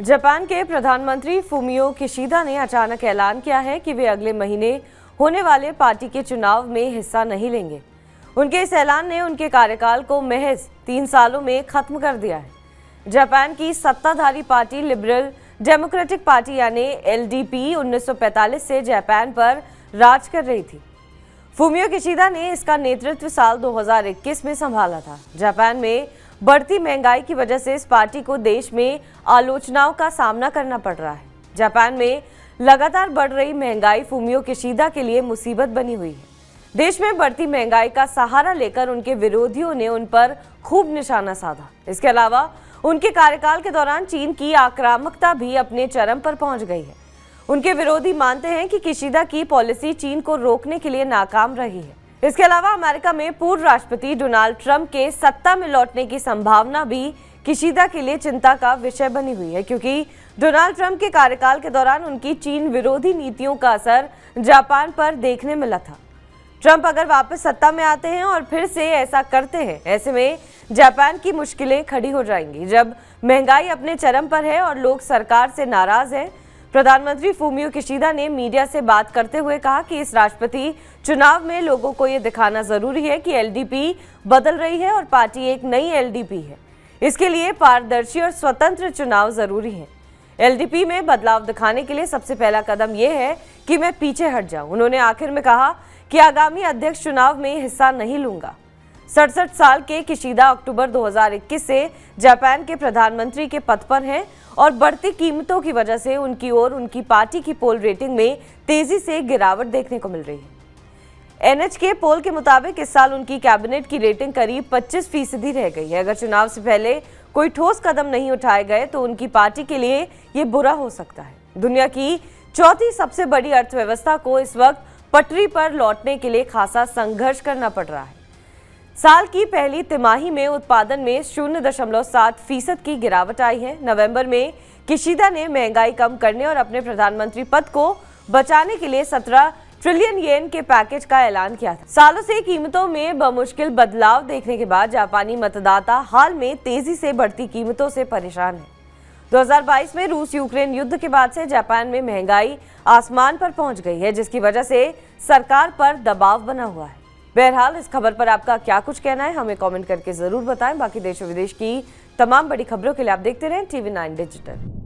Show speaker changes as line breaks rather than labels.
Japan के प्रधानमंत्री Fumio Kishida ने अचानक ऐलान किया है कि वे अगले महीने होने वाले पार्टी के चुनाव में हिस्सा नहीं लेंगे। उनके इस ऐलान ने उनके कार्यकाल को महज 3 सालों में खत्म कर दिया है। जापान की सत्ताधारी पार्टी लिबरल डेमोक्रेटिक पार्टी यानी एलडीपी 1945 से जापान पर राज कर रही थी। फुमियो किशिदा ने इसका नेतृत्व साल 2021 में संभाला था। जापान में बढ़ती महंगाई की वजह से इस पार्टी को देश में आलोचनाओं का सामना करना पड़ रहा है। जापान में लगातार बढ़ रही महंगाई फुमियो किशिदा के लिए मुसीबत बनी हुई है। देश में बढ़ती महंगाई का सहारा लेकर उनके विरोधियों ने उन पर खूब निशाना साधा। इसके अलावा उनके कार्यकाल के दौरान चीन की आक्रामकता भी अपने चरम पर पहुंच गई है। उनके विरोधी मानते हैं कि किशिदा की पॉलिसी चीन को रोकने के लिए नाकाम रही है। इसके अलावा अमेरिका में पूर्व राष्ट्रपति डोनाल्ड ट्रंप के सत्ता में लौटने की संभावना भी किशिदा के लिए चिंता का विषय बनी हुई है, क्योंकि डोनाल्ड ट्रंप के कार्यकाल के दौरान उनकी चीन विरोधी नीतियों का असर जापान पर देखने मिला था। ट्रंप अगर वापस सत्ता में आते हैं और फिर से ऐसा करते हैं, ऐसे में जापान की मुश्किलें खड़ी हो जाएंगी। जब महंगाई अपने चरम पर है और लोग सरकार से नाराज हैं, प्रधानमंत्री फुमियो किशिदा ने मीडिया से बात करते हुए कहा कि इस राष्ट्रपति चुनाव में लोगों को ये दिखाना जरूरी है कि एलडीपी बदल रही है और पार्टी एक नई एलडीपी है। इसके लिए पारदर्शी और स्वतंत्र चुनाव जरूरी है। एलडीपी में बदलाव दिखाने के लिए सबसे पहला कदम यह है कि मैं पीछे हट जाऊं। उन्होंने आखिर में कहा कि आगामी अध्यक्ष चुनाव में हिस्सा नहीं लूंगा। 67 साल के किशिदा अक्टूबर 2021 से जापान के प्रधानमंत्री के पद पर हैं और बढ़ती कीमतों की वजह से उनकी और उनकी पार्टी की पोल रेटिंग में तेजी से गिरावट देखने को मिल रही है। एनएचके पोल के मुताबिक इस साल उनकी कैबिनेट की रेटिंग करीब 25% रह गई है। अगर चुनाव से पहले कोई ठोस कदम नहीं उठाए गए तो उनकी पार्टी के लिए ये बुरा हो सकता है। दुनिया की चौथी सबसे बड़ी अर्थव्यवस्था को इस वक्त पटरी पर लौटने के लिए खासा संघर्ष करना पड़ रहा है। साल की पहली तिमाही में उत्पादन में 0.7% की गिरावट आई है। नवंबर में किशिदा ने महंगाई कम करने और अपने प्रधानमंत्री पद को बचाने के लिए 17 ट्रिलियन येन के पैकेज का ऐलान किया था। सालों से कीमतों में बमुश्किल बदलाव देखने के बाद जापानी मतदाता हाल में तेजी से बढ़ती कीमतों से परेशान है। 2022 में रूस यूक्रेन युद्ध के बाद से जापान में महंगाई आसमान पर पहुंच गई है, जिसकी वजह से सरकार पर दबाव बना हुआ है। बहरहाल इस खबर पर आपका क्या कुछ कहना है, हमें कमेंट करके जरूर बताएं। बाकी देश और विदेश की तमाम बड़ी खबरों के लिए आप देखते रहें TV9 डिजिटल।